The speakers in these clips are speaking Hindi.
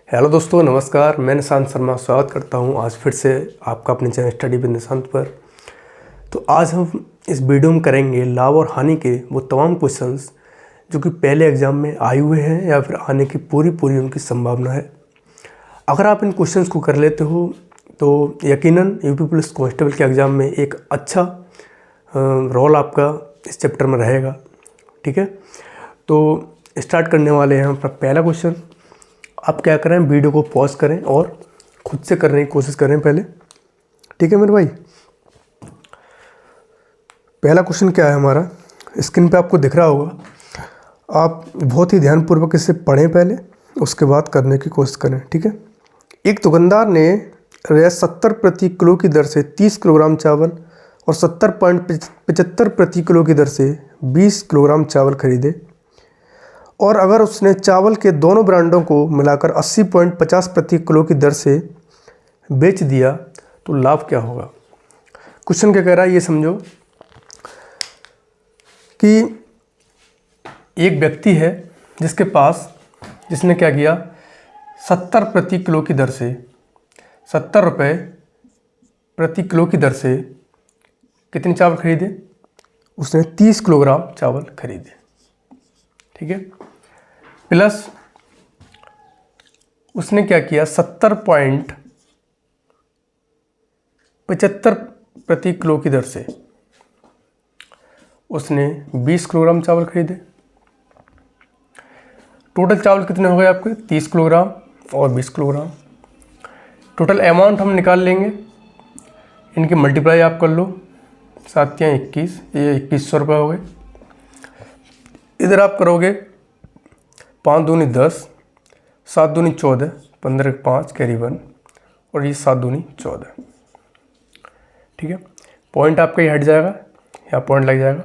हेलो दोस्तों, नमस्कार। मैं निशांत शर्मा स्वागत करता हूं आज फिर से आपका अपने चैनल स्टडी विद निशांत पर। तो आज हम इस वीडियो में करेंगे लाभ और हानि के वो तमाम क्वेश्चंस जो कि पहले एग्ज़ाम में आए हुए हैं या फिर आने की पूरी उनकी संभावना है। अगर आप इन क्वेश्चंस को कर लेते हो तो यकीनन यूपी पुलिस कांस्टेबल के एग्ज़ाम में एक अच्छा रोल आपका इस चैप्टर में रहेगा। ठीक है, तो स्टार्ट करने वाले हैं हम अपना पहला क्वेश्चन। आप क्या करें, वीडियो को पॉज करें और खुद से करने की कोशिश करें पहले। ठीक है मेरे भाई, पहला क्वेश्चन क्या है हमारा, स्क्रीन पे आपको दिख रहा होगा। आप बहुत ही ध्यानपूर्वक इसे पढ़ें पहले, उसके बाद करने की कोशिश करें। ठीक है, एक दुकानदार ने 70 प्रति किलो की दर से 30 किलोग्राम चावल और 70.75 प्रति किलो की दर से 20 किलोग्राम चावल खरीदे, और अगर उसने चावल के दोनों ब्रांडों को मिलाकर 80.50 प्रति किलो की दर से बेच दिया तो लाभ क्या होगा। क्वेश्चन क्या कह रहा है ये समझो कि एक व्यक्ति है जिसने क्या किया, 70 प्रति किलो की दर से 70 रुपये प्रति किलो की दर से कितने चावल खरीदे, उसने 30 किलोग्राम चावल खरीदे। ठीक है, प्लस उसने क्या किया, 70.75 प्रति किलो की दर से उसने 20 किलोग्राम चावल खरीदे। टोटल चावल कितने हो गए आपके, 30 किलोग्राम और 20 किलोग्राम। टोटल अमाउंट हम निकाल लेंगे, इनकी मल्टीप्लाई आप कर लो, 7 या 21, ये 2100 रुपये हो गए। इधर आप करोगे 5 दूनी 10, 7 दूनी 14, 15 5 कैरी 1 और ये 7 दूनी 14। ठीक है, पॉइंट आपका ये हट जाएगा, यहाँ पॉइंट लग जाएगा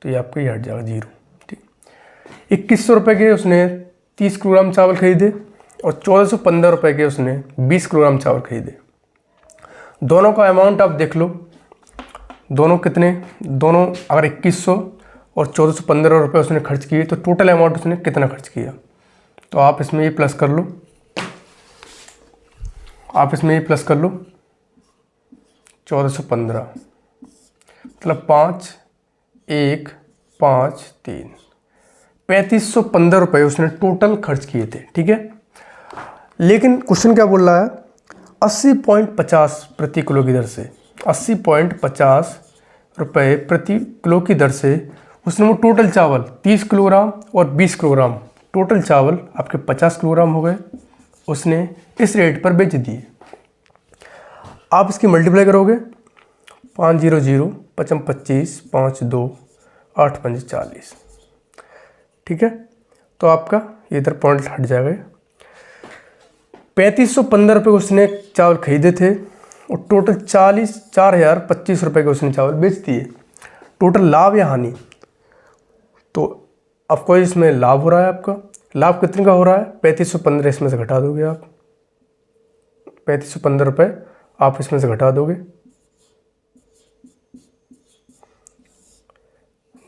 तो ये आपका ये हट जाएगा 0। ठीक, 2100 रुपये के उसने 30 किलोग्राम चावल खरीदे और 1415 रुपये के उसने 20 किलोग्राम चावल खरीदे। दोनों का अमाउंट आप देख लो, दोनों कितने, दोनों अगर 2100 और 1415 रुपये उसने खर्च किए तो टोटल अमाउंट उसने कितना खर्च किया। तो आप इसमें ये प्लस कर लो, 1415 मतलब 5 1 5 3 3515 रुपये उसने टोटल खर्च किए थे। ठीक है, लेकिन क्वेश्चन क्या बोल रहा है, 80.50 प्रति किलो की दर से 80.50 रुपये प्रति किलो की दर से उसने वो टोटल चावल 30 किलोग्राम और 20 किलोग्राम, टोटल चावल आपके 50 किलोग्राम हो गए, उसने इस रेट पर बेच दिए। आप इसकी मल्टीप्लाई करोगे, 5 0 0 5 25 5 2 8 5 40। ठीक है, तो आपका ये इधर पॉइंट हट जाएगा। 3515 रुपये उसने चावल खरीदे थे और टोटल 4025 रुपये के उसने चावल बेच दिए। टोटल लाभ या हानि, तो आपको इसमें लाभ हो रहा है। आपका लाभ कितने का हो रहा है, 3515 इसमें से घटा दोगे आप, 3515 रुपये आप इसमें से घटा दोगे,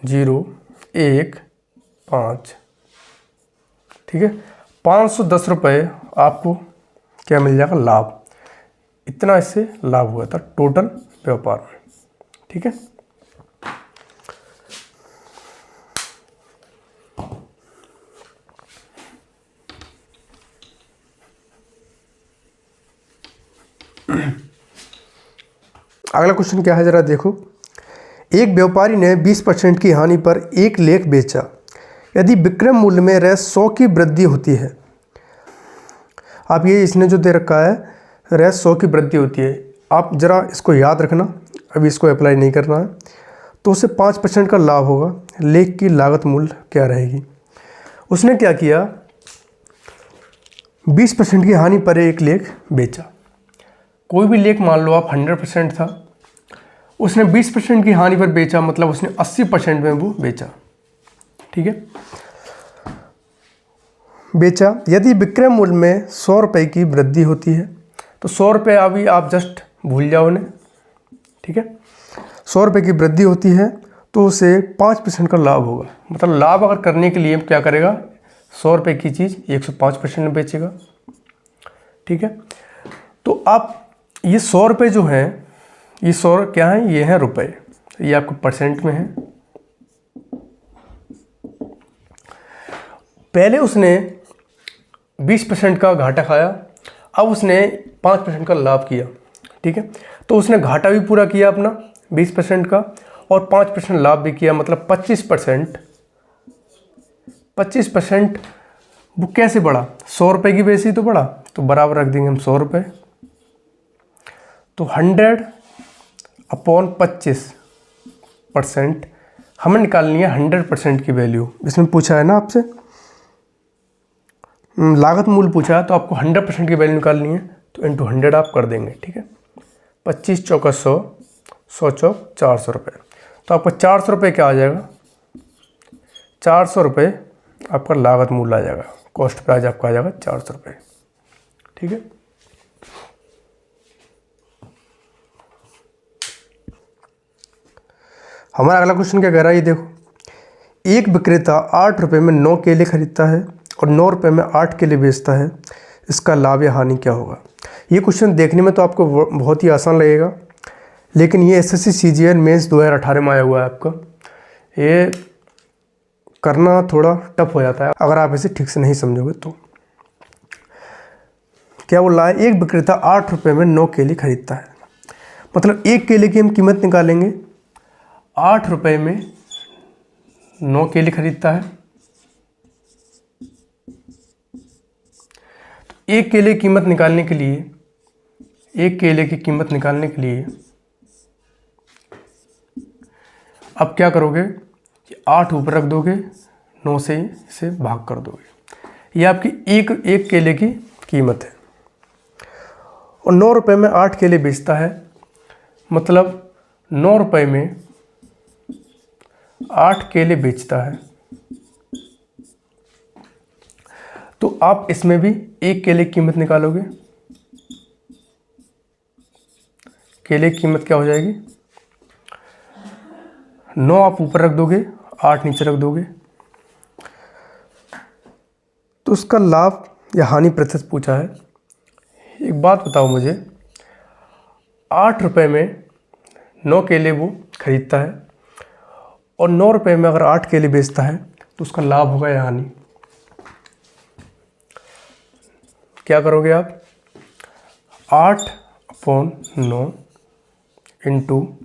0 1 5। ठीक है, 510 रुपये आपको क्या मिल जाएगा, लाभ। इतना इससे लाभ हुआ था टोटल व्यापार में। ठीक है, अगला क्वेश्चन क्या है जरा देखो। एक व्यापारी ने 20% की हानि पर 1 लेख बेचा। यदि विक्रय मूल्य में 100 की वृद्धि होती है, आप ये इसने जो दे रखा है 100 की वृद्धि होती है, आप जरा इसको याद रखना, अभी इसको अप्लाई नहीं करना है। तो उसे 5% का लाभ होगा। लेख की लागत मूल्य क्या रहेगी। उसने क्या किया, 20% की हानि पर 1 लेख बेचा। कोई भी लेख मान लो आप 100% था, उसने 20% की हानि पर बेचा, मतलब उसने 80% में वो बेचा। ठीक है, बेचा। यदि विक्रय मूल्य में 100 रुपये की वृद्धि होती है तो 100 रुपये अभी आप जस्ट भूल जाओ उन्हें। ठीक है, 100 रुपये की वृद्धि होती है तो उसे 5% का लाभ होगा। मतलब लाभ अगर करने के लिए क्या करेगा, 100 रुपये की चीज़ 105% में बेचेगा, ठीक है। तो आप ये 100 रुपये जो हैं, ये 100 क्या हैं, ये हैं रुपए, ये आपको परसेंट में है। पहले उसने 20% का घाटा खाया, अब उसने 5% का लाभ किया, ठीक है। तो उसने घाटा भी पूरा किया अपना 20% का और 5% लाभ भी किया, मतलब 25% वो कैसे बढ़ा, 100 रुपये की बेस ही तो बढ़ा, तो बराबर रख देंगे हम 100 रुपये। तो 100/25% हमें निकालनी है 100% की वैल्यू। इसमें पूछा है ना आपसे लागत मूल्य पूछा है, तो आपको 100% की वैल्यू निकालनी है, तो इंटू 100 आप कर देंगे, ठीक है। 25 चौका 100, 100 चौक 400 रुपये, तो आपका 400 रुपये क्या आ जाएगा, 400 रुपये आपका लागत मूल्य आ जाएगा, कॉस्ट प्राइस आपका आ जाएगा 400 रुपये, ठीक है। हमारा अगला क्वेश्चन क्या कह रहा है, ये देखो, एक विक्रेता 8 रुपये में 9 केले खरीदता है और 9 रुपये में 8 केले बेचता है, इसका लाभ या हानि क्या होगा। ये क्वेश्चन देखने में तो आपको बहुत ही आसान लगेगा, लेकिन ये एसएससी सीजीएल मेंस 2018 में आया हुआ है आपका। ये करना थोड़ा टफ हो जाता है अगर आप इसे ठीक से नहीं समझोगे तो। क्या बोल रहा है, एक विक्रेता 8 रुपये में 9 केले खरीदता है, मतलब एक केले की हम कीमत निकालेंगे। 8 रुपये में 9 केले खरीदता है, तो एक केले की कीमत निकालने के लिए, एक केले की कीमत निकालने के लिए अब क्या करोगे कि 8 ऊपर रख दोगे, 9 से इसे भाग कर दोगे, ये आपकी एक केले की कीमत है। और 9 रुपये में 8 केले बेचता है, मतलब 9 रुपये में 8 केले बेचता है, तो आप इसमें भी एक केले की कीमत निकालोगे। केले की कीमत क्या हो जाएगी, 9 आप ऊपर रख दोगे, 8 नीचे रख दोगे, तो उसका लाभ या हानि प्रतिशत पूछा है। एक बात बताओ मुझे, 8 रुपये में 9 केले वो खरीदता है और 9 रुपये में अगर 8 केले बेचता है, तो उसका लाभ होगा या हानि। क्या करोगे आप, 8/9 इंटू,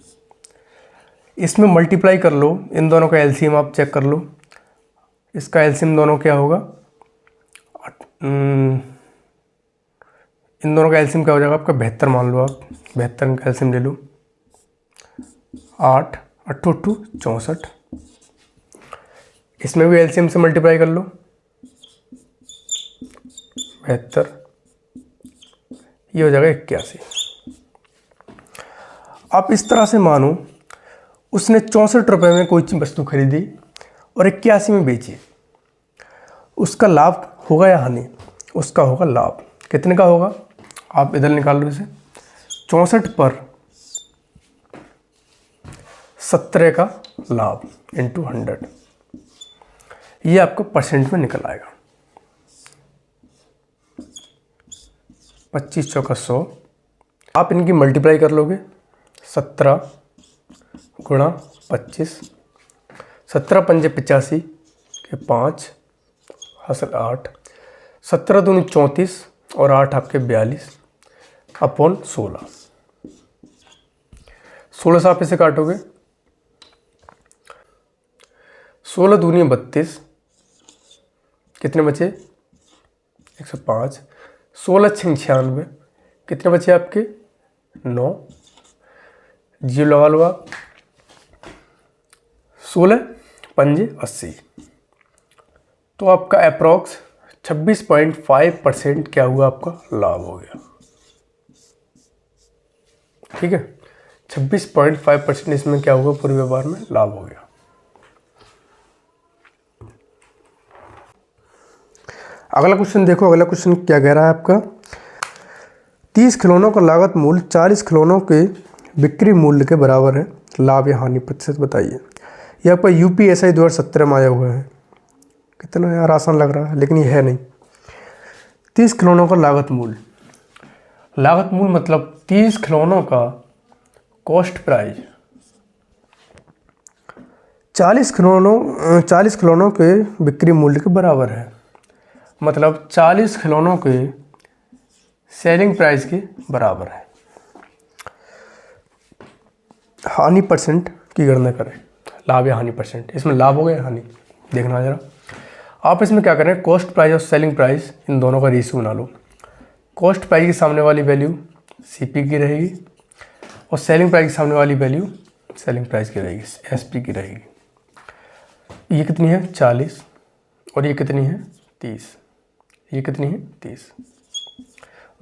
इसमें मल्टीप्लाई कर लो, इन दोनों का एलसीएम आप चेक कर लो, इसका एलसीएम दोनों क्या होगा, इन दोनों का एलसीएम क्या हो जाएगा आपका 72 मान लो, आप 72 का एलसीएम ले लो, 8 8 8 64, इसमें भी एलसीएम से मल्टीप्लाई कर लो, 72, ये हो जाएगा 81। आप इस तरह से मानो उसने 64 रुपये में कोई वस्तु खरीदी और 81 में बेची, उसका लाभ होगा या हानि, उसका होगा लाभ। कितने का होगा, आप इधर निकाल लो इसे, 64 पर 17 का लाभ इंटू 100, ये आपको परसेंट में निकल आएगा। 25 चौका 100, आप इनकी मल्टीप्लाई कर लोगे, 17 गुणा 25, 17 पंजे 85 के 5 हासिल 8, 17 दूनी 34 और 8 आपके 42 अपॉन 16, 16 से आप इसे काटोगे, 16 दूनी 32, कितने बचे 105, 16 96, कितने बचे आपके 9, जीरो लगा लो आप, 16 पंजे 80, तो आपका अप्रॉक्स 26.5% क्या हुआ, आपका लाभ हो गया। ठीक है, 26.5% इसमें क्या हुआ, पूरे व्यापार में लाभ हो गया। अगला क्वेश्चन देखो, अगला क्वेश्चन क्या कह रहा है आपका, 30 खिलौनों का लागत मूल्य 40 खिलौनों के बिक्री मूल्य के बराबर है, लाभ या हानि प्रतिशत बताइए। यह आपका यूपीएसआई 2017 में आया हुआ है। कितना यार आसान लग रहा है, लेकिन ये है नहीं। 30 खिलौनों का लागत मूल्य, लागत मूल्य मतलब 30 खिलौनों का कॉस्ट प्राइस 40 खिलौनों के बिक्री मूल्य के बराबर है। मतलब 40 खिलौनों के सेलिंग प्राइस के बराबर है। हानि परसेंट की गणना करें। लाभ या हानि परसेंट, इसमें लाभ हो गया हानि, देखना जरा। आप इसमें क्या करें, कॉस्ट प्राइस और सेलिंग प्राइस इन दोनों का रेशियो बना लो। कॉस्ट प्राइस के सामने वाली वैल्यू सीपी की रहेगी और सेलिंग प्राइस के सामने वाली वैल्यू सेलिंग प्राइस की रहेगी, एसपी की रहेगी। ये कितनी है 40 और ये कितनी है 30, ये कितनी है 30।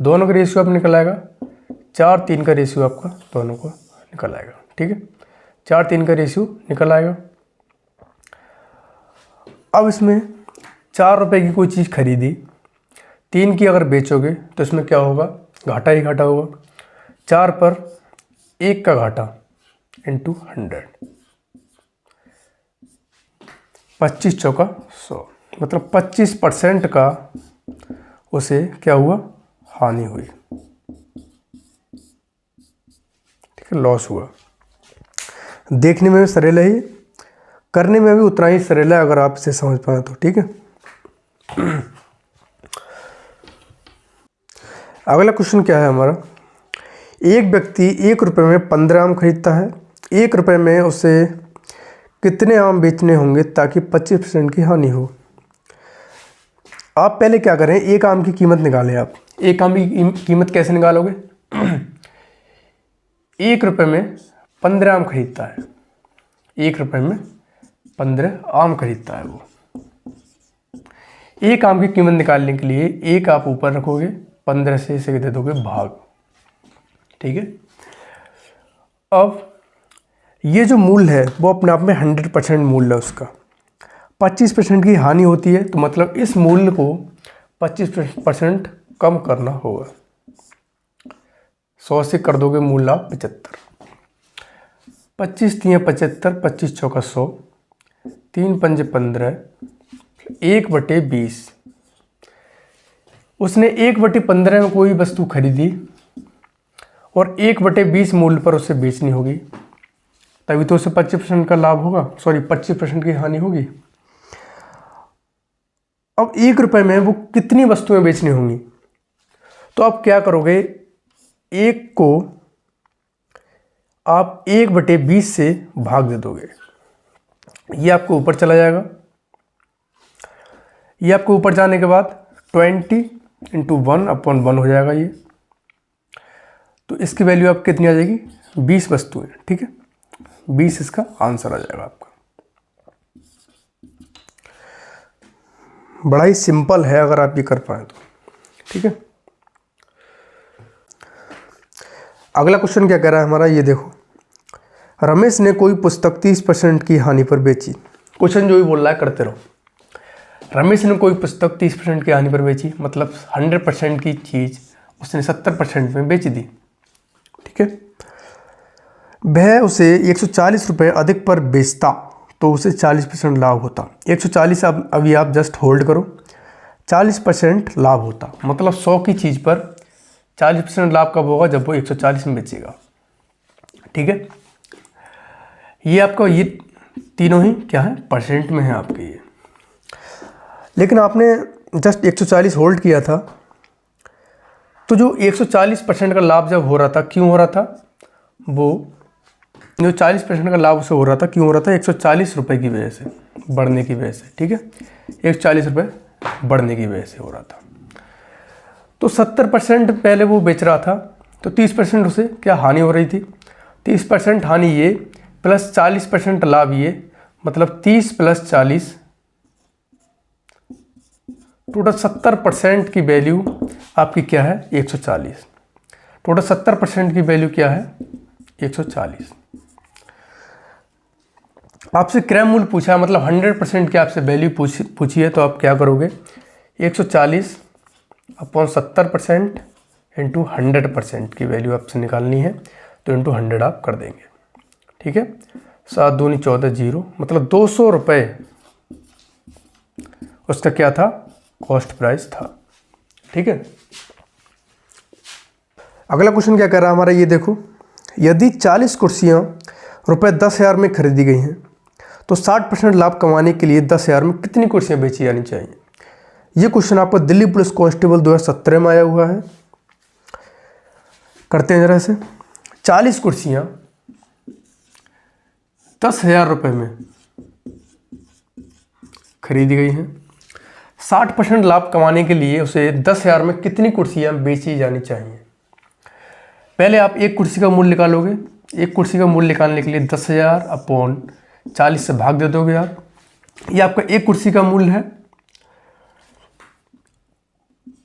दोनों का रेशियो आप निकल आएगा 4:3 का रेशियो आपका दोनों को निकल आएगा। ठीक है, 4:3 का रेशियो निकल आएगा। अब इसमें 4 रुपये की कोई चीज़ खरीदी, 3 की अगर बेचोगे तो इसमें क्या होगा, घाटा ही घाटा होगा। 4 पर 1 का घाटा इंटू 100, 25 चौका 100, मतलब 25% का उसे क्या हुआ, हानि हुई। ठीक है, लॉस हुआ। देखने में भी सरल है, करने में भी उतना ही सरल है अगर आप इसे समझ पाए तो। ठीक है, अगला क्वेश्चन क्या है हमारा, एक व्यक्ति 1 रुपये में 15 आम खरीदता है। 1 रुपये में उसे कितने आम बेचने होंगे ताकि 25% की हानि हो। आप पहले क्या करें, एक आम की कीमत निकालें। आप एक आम की कीमत कैसे निकालोगे, 1 रुपये में 15 आम खरीदता है, 1 रुपये में 15 आम खरीदता है वो। एक आम की कीमत निकालने के लिए एक आप ऊपर रखोगे, 15 से इसे दे दोगे भाग। ठीक है, अब ये जो मूल्य है वो अपने आप में 100% मूल्य है उसका। 25% की हानि होती है तो मतलब इस मूल्य को 25% कम करना होगा। 100 से कर दोगे मूल्य आप 75, 25 3 75, 25 चौका 100, 3 पंजे 15, 1/20। उसने 1/15 में कोई वस्तु खरीदी और 1/20 मूल्य पर उसे बेचनी होगी, तभी तो उसे 25% का लाभ होगा, सॉरी 25% की हानि होगी। अब 1 रुपये में वो कितनी वस्तुएं बेचनी होंगी, तो आप क्या करोगे, 1 को आप 1/20 से भाग दे दोगे, ये आपको ऊपर चला जाएगा। ये आपको ऊपर जाने के बाद 20 × 1/1 हो जाएगा ये, तो इसकी वैल्यू आप कितनी आ जाएगी, 20 वस्तुएं। ठीक है, 20 इसका आंसर आ जाएगा आपका। बड़ा ही सिंपल है अगर आप ये कर पाए तो। ठीक है, अगला क्वेश्चन क्या कह रहा है हमारा, ये देखो, रमेश ने कोई पुस्तक 30% की हानि पर बेची। क्वेश्चन जो भी बोल रहा है करते रहो। रमेश ने कोई पुस्तक 30% की हानि पर बेची, मतलब 100% की चीज़ उसने 70% में बेच दी। ठीक है, वह उसे 140 रुपये अधिक पर बेचता तो उसे 40% लाभ होता। 140 अभी आप जस्ट होल्ड करो, 40% लाभ होता, मतलब 100 की चीज़ पर 40% लाभ कब होगा, जब वो 140 में बेचेगा। ठीक है, ये आपका ये तीनों ही क्या है, परसेंट में है आपके ये। लेकिन आपने जस्ट 140 होल्ड किया था, तो जो 140% का लाभ जब हो रहा था, क्यों हो रहा था, वो जो 40% का लाभ उसे हो रहा था, क्यों हो रहा था, 140 रुपये की वजह से, बढ़ने की वजह से। ठीक है, 140 रुपये बढ़ने की वजह से हो रहा था। तो 70% पहले वो बेच रहा था, तो 30% उसे क्या हानि हो रही थी, 30% हानि ये प्लस 40% लाभ ये, मतलब 30 + 40, टोटल 70% की वैल्यू आपकी क्या है, 140। टोटल 70% की वैल्यू क्या है, 140। आपसे क्रय मूल्य पूछा है, मतलब 100% की आपसे वैल्यू पूछी है, तो आप क्या करोगे, 140 अपॉन 70% इंटू 100% की वैल्यू आपसे निकालनी है, तो इंटू 100 आप कर देंगे। ठीक है, 7 दूनी 14, 0, मतलब 200 रुपये उसका क्या था, कॉस्ट प्राइस था। ठीक है, अगला क्वेश्चन क्या कर रहा है हमारा, ये देखो, यदि 40 कुर्सियाँ रुपये 10,000 में खरीदी गई हैं तो 60% लाभ कमाने के लिए 10,000 में कितनी कुर्सियाँ बेची जानी चाहिए। ये क्वेश्चन आपको दिल्ली पुलिस कांस्टेबल 2017 में आया हुआ है। करते हैं जरा से। 40 कुर्सियाँ 10,000 रुपये में खरीदी गई हैं, 60% लाभ कमाने के लिए उसे 10,000 में कितनी कुर्सियाँ बेची जानी चाहिए। पहले आप एक कुर्सी का मूल्य निकालोगे। एक कुर्सी का मूल्य निकालने के लिए 10,000 अपॉन 40 से भाग दे दोगे आप। ये आपका एक कुर्सी का मूल्य है।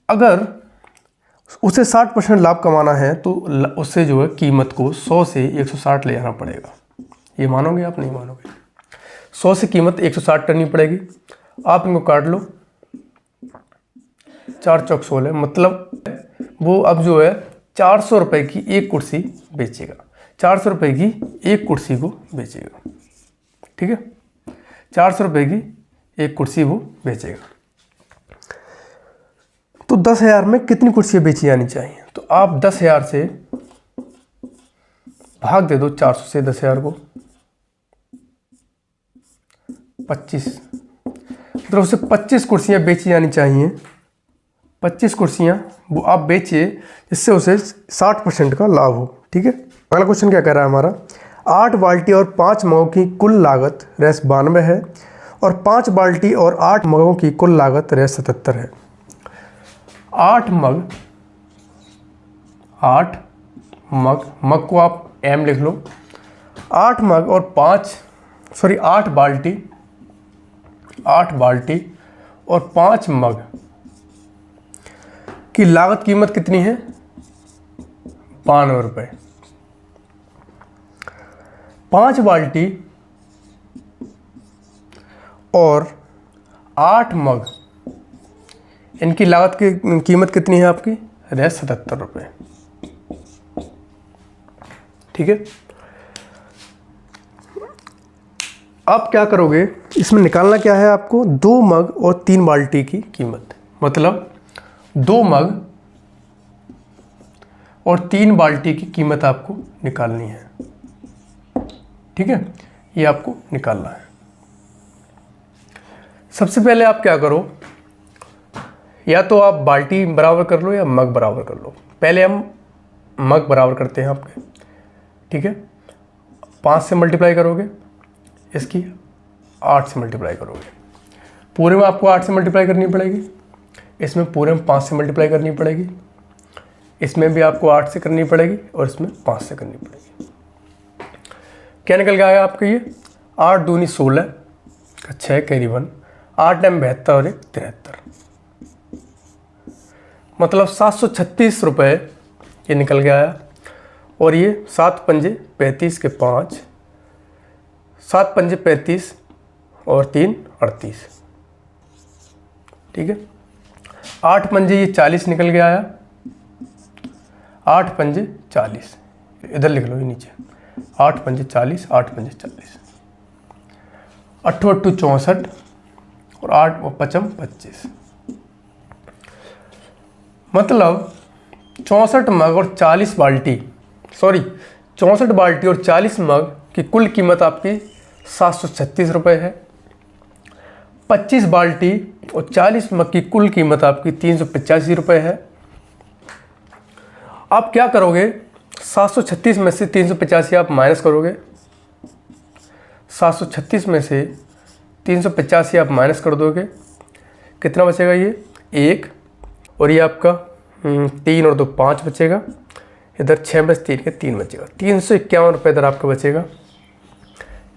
अगर उसे 60% लाभ कमाना है तो उससे जो है कीमत को 100 से 160 ले जाना पड़ेगा। ये मानोगे आप, नहीं मानोगे। 100 से कीमत 160 करनी पड़ेगी। आप इनको काट लो, 4 चौक 16, मतलब वो अब जो है 400 रुपये की एक कुर्सी बेचेगा। 400 रुपये की एक कुर्सी को बेचेगा, ठीक है। 400 रुपये की एक कुर्सी वो बेचेगा। तो 10,000 में कितनी कुर्सियाँ बेची जानी चाहिए। तो आप 10,000 से भाग दे दो 400 से 10,000 को, 25, मतलब उससे 25 कुर्सियाँ बेची जानी चाहिए। 25 कुर्सियाँ वो आप बेचिए जिससे उसे 60% का लाभ हो, ठीक है। अगला क्वेश्चन क्या कह रहा है हमारा, 8 बाल्टी और 5 मगों की कुल लागत रेस 92 है और 5 बाल्टी और 8 मगों की कुल लागत रेस 77 है। 8 मग को आप m लिख लो। 8 मग और 8 बाल्टी और 5 मग की लागत कीमत कितनी है, 92 रुपये। 5 बाल्टी और 8 मग, इनकी लागत की कीमत कितनी है आपकी, रह 77 रुपये, ठीक है। आप क्या करोगे, इसमें निकालना क्या है आपको, 2 मग और 3 बाल्टी की कीमत, मतलब 2 मग और 3 बाल्टी की कीमत आपको निकालनी है, ठीक है। ये आपको निकालना है। सबसे पहले आप क्या करो, या तो आप बाल्टी बराबर कर लो या मग बराबर कर लो। पहले हम मग बराबर करते हैं आपके, ठीक है। 5 से मल्टीप्लाई करोगे, इसकी 8 से मल्टीप्लाई करोगे। पूरे में आपको 8 से मल्टीप्लाई करनी पड़ेगी, इसमें पूरे में 5 से मल्टीप्लाई करनी पड़ेगी, इसमें भी आपको 8 से करनी पड़ेगी और इसमें 5 से करनी पड़ेगी। क्या निकल गया आपका ये, 8 दूनी 16, 6 कैरी 1, 8 9 72 और 1 73, मतलब 736 रुपये ये निकल गया है। और ये 7 पंजे 35 के 5, 7 पंजे 35 और 3 38, ठीक है। 8 पंजे ये 40 निकल गया है, 8 पंजे 40, इधर लिख लो ये नीचे, 8 पंजे 40, 8 पंजे 40, 8 8 64 और 8 5 25, मतलब 64 मग और 40 बाल्टी, 64 बाल्टी और 40 मग की कुल कीमत आपकी 736 रुपये है। 25 बाल्टी और 40 मग की कुल कीमत आपकी 385 रुपये है। आप क्या करोगे, 736 में से 385 आप माइनस करोगे, 736 में से 385 आप माइनस कर दोगे, कितना बचेगा ये 1, और ये आपका 3 और 2 5 बचेगा, इधर 6 में से 3 के 3 बचेगा, 351 रुपये इधर आपका बचेगा।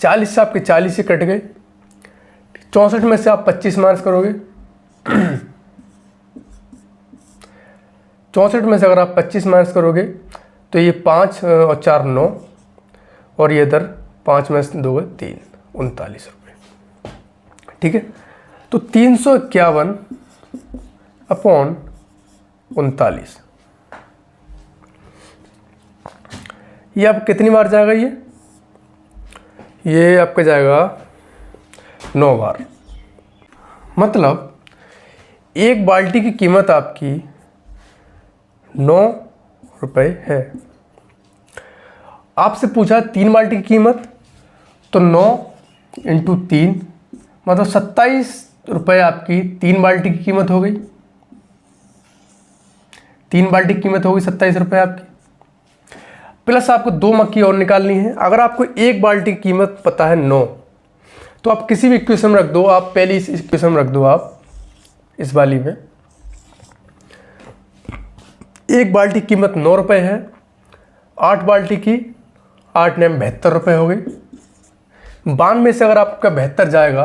40 से आपके 40 से कट गए, 64 में से आप 25 माइनस करोगे, 64 में से अगर आप 25 माइनस करोगे तो ये 5 और 4 9, और ये इधर 5 में से 2 3, 39 रुपये, ठीक है। तो 351 अपॉन 39, ये आप कितनी बार जाएगा, ये आपका जाएगा 9 बार। मतलब एक बाल्टी की कीमत आपकी 9 रुपये है। आपसे पूछा 3 बाल्टी की कीमत, तो 9 × 3 मतलब 27 रुपये आपकी 3 बाल्टी की कीमत हो गई। 3 बाल्टी की कीमत हो गई 27 रुपये आपकी। प्लस आपको 2 मक्की और निकालनी है। अगर आपको 1 बाल्टी की कीमत पता है 9, तो आप किसी भी इक्वेशन में रख दो। आप पहले इस इक्वेशन में रख दो, आप इस वाली में 1 बाल्टी की कीमत 9 रुपये है। 8 बाल्टी की 8 9 72 रुपये हो गई। 92 से अगर आपका 72 जाएगा,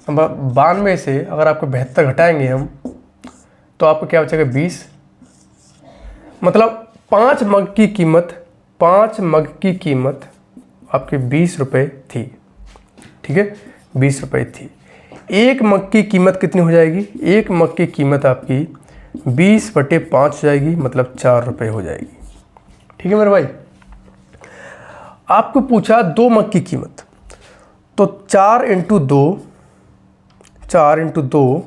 92 से अगर आपको 72 घटाएंगे हम, तो आपको क्या बचेगा 20। मतलब 5 मग की कीमत, 5 मग की कीमत आपकी 20 रुपये थी। ठीक है, 20 रुपये थी। 1 मग की कीमत कितनी हो जाएगी? 1 मग की कीमत आपकी 20/5 हो जाएगी, मतलब 4 रुपये हो जाएगी। ठीक है मेरे भाई। आपको पूछा 2 मग की कीमत, तो 4 × 2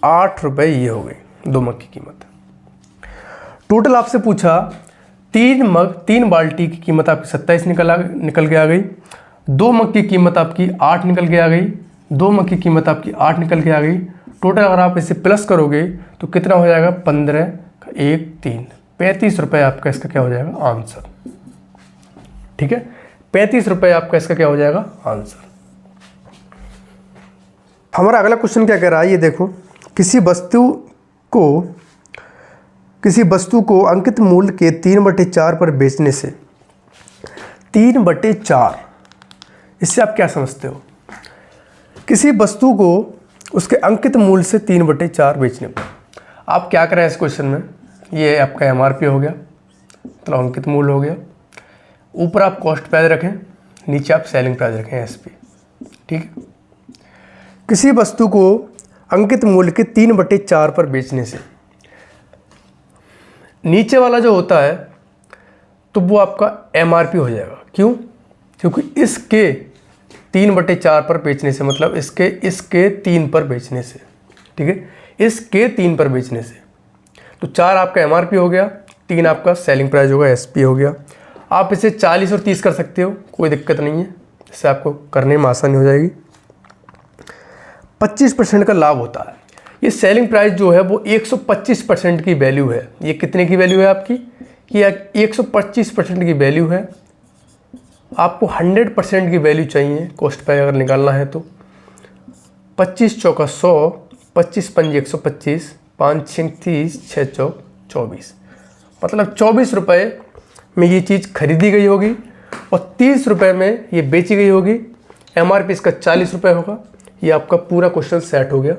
8 रुपये ये हो गई 2 मग की कीमत। टोटल आपसे पूछा 3 बाल्टी की कीमत आपकी 27 निकल के आ गई। 2 मग की कीमत आपकी 8 निकल के आ गई। 2 मग की कीमत आपकी 8 निकल के आ गई। टोटल अगर आप इसे प्लस करोगे तो कितना हो जाएगा? 15 × 1 3 35 रुपये आपका इसका क्या हो जाएगा? आंसर। ठीक है, 35 रुपये आपका इसका क्या हो जाएगा? आंसर। हमारा अगला क्वेश्चन क्या कह रहा है, ये देखो। किसी वस्तु को अंकित मूल्य के 3/4 पर बेचने से 3/4, इससे आप क्या समझते हो? किसी वस्तु को उसके अंकित मूल्य से 3/4 बेचने पर आप क्या करें इस क्वेश्चन में? ये आपका एमआरपी हो गया, मतलब अंकित मूल्य हो गया। ऊपर आप कॉस्ट प्राइस रखें, नीचे आप सेलिंग प्राइस रखें, एसपी। ठीक है। किसी वस्तु को अंकित मूल्य के 3/4 पर बेचने से, नीचे वाला जो होता है तो वो आपका एमआरपी हो जाएगा। क्यों? क्योंकि इसके 3/4 पर बेचने से, मतलब इसके 3 पर बेचने से। ठीक है, इसके 3 पर बेचने से, तो 4 आपका एमआरपी हो गया, 3 आपका सेलिंग प्राइस होगा, एसपी हो गया। आप इसे 40 और 30 कर सकते हो, कोई दिक्कत नहीं है, इससे आपको करने में आसानी हो जाएगी। 25% का लाभ होता है। ये सेलिंग प्राइस जो है वो 125% की वैल्यू है। ये कितने की वैल्यू है आपकी? ये 125% की वैल्यू है। आपको 100% की वैल्यू चाहिए कॉस्ट प्राइस अगर निकालना है तो। 25 चौका 100, 25 पंजे 125, 5 6 30, 6 चौक 24, मतलब 24 रुपये में ये चीज़ खरीदी गई होगी और 30 रुपये में ये बेची गई होगी। एमआरपी इसका 40 रुपये होगा। ये आपका पूरा क्वेश्चन सेट हो गया।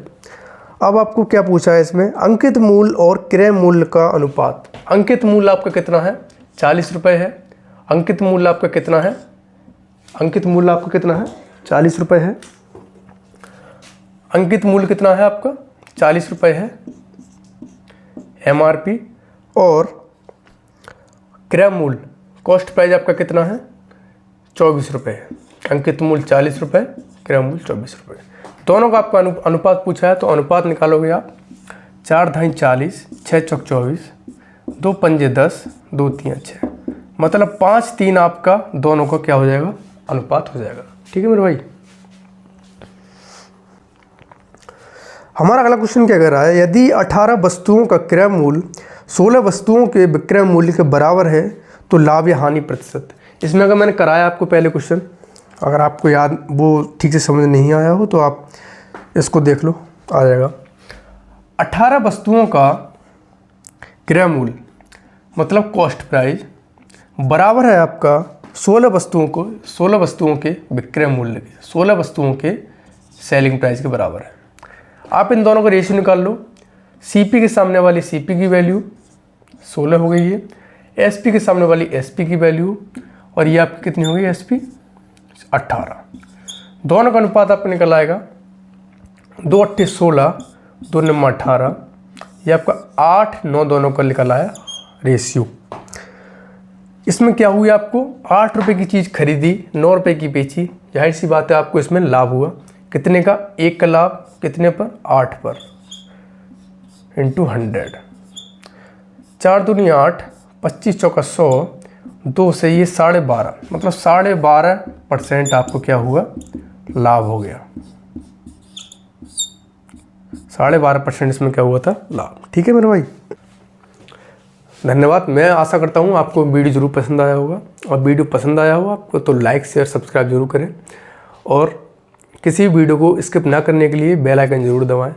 अब आपको क्या पूछा है इसमें? अंकित मूल्य और क्रय मूल्य का अनुपात। अंकित मूल्य आपका कितना है? 40 रुपये है। अंकित मूल्य आपका कितना है? अंकित मूल्य आपका कितना है? 40 रुपये है। अंकित मूल्य कितना है आपका? 40 रुपये है एमआरपी। और क्रय मूल्य, कॉस्ट प्राइस आपका कितना है? 24 रुपये है। अंकित मूल्य 40 रुपये, क्रय मूल्य 24 रुपये। दोनों का आपका अनुपात पूछा है, तो अनुपात निकालोगे आप। 4 × 2 40, 6 चौक 24, 2 पंजे 10, 2 3 6, मतलब 5 3 आपका दोनों का क्या हो जाएगा? अनुपात हो जाएगा। ठीक है मेरे भाई। हमारा अगला क्वेश्चन क्या कह रहा है? यदि 18 वस्तुओं का क्रय मूल्य 16 वस्तुओं के विक्रय मूल्य के बराबर है तो लाभ या हानि प्रतिशत। इसमें अगर मैंने कराया आपको पहले क्वेश्चन, अगर आपको याद वो ठीक से समझ नहीं आया हो तो आप इसको देख लो, आ जाएगा। 18 वस्तुओं का क्रय मूल्य मतलब कॉस्ट प्राइस बराबर है आपका 16 वस्तुओं के विक्रय मूल्य के, 16 वस्तुओं के सेलिंग प्राइस के बराबर है। आप इन दोनों का रेशियो निकाल लो। सीपी के सामने वाली सीपी की वैल्यू 16 हो गई है, एसपी के सामने वाली एसपी की वैल्यू, और ये आपकी कितनी हो गई? एसपी 18। दोनों का अनुपात आपको निकल आएगा 2 8 16, 2 9 18, ये आपका 8 9 दोनों का निकल आया रेशियो। इसमें क्या हुआ? आपको 8 रुपये की चीज़ खरीदी, 9 रुपये की बेची, जाहिर सी बात है आपको इसमें लाभ हुआ। कितने का? 1 का लाभ कितने पर? 8 पर, × 100। 4 दूनी 8, 25 चौका 100, 2 से ये 12.5, मतलब 12.5% आपको क्या हुआ, लाभ हो गया। 12.5% इसमें क्या हुआ था, लाभ। ठीक है मेरे भाई, धन्यवाद। मैं आशा करता हूँ आपको वीडियो ज़रूर पसंद आया होगा, और वीडियो पसंद आया हो आपको तो लाइक शेयर सब्सक्राइब जरूर करें, और किसी वीडियो को स्किप ना करने के लिए बेल आइकन ज़रूर दबाएं।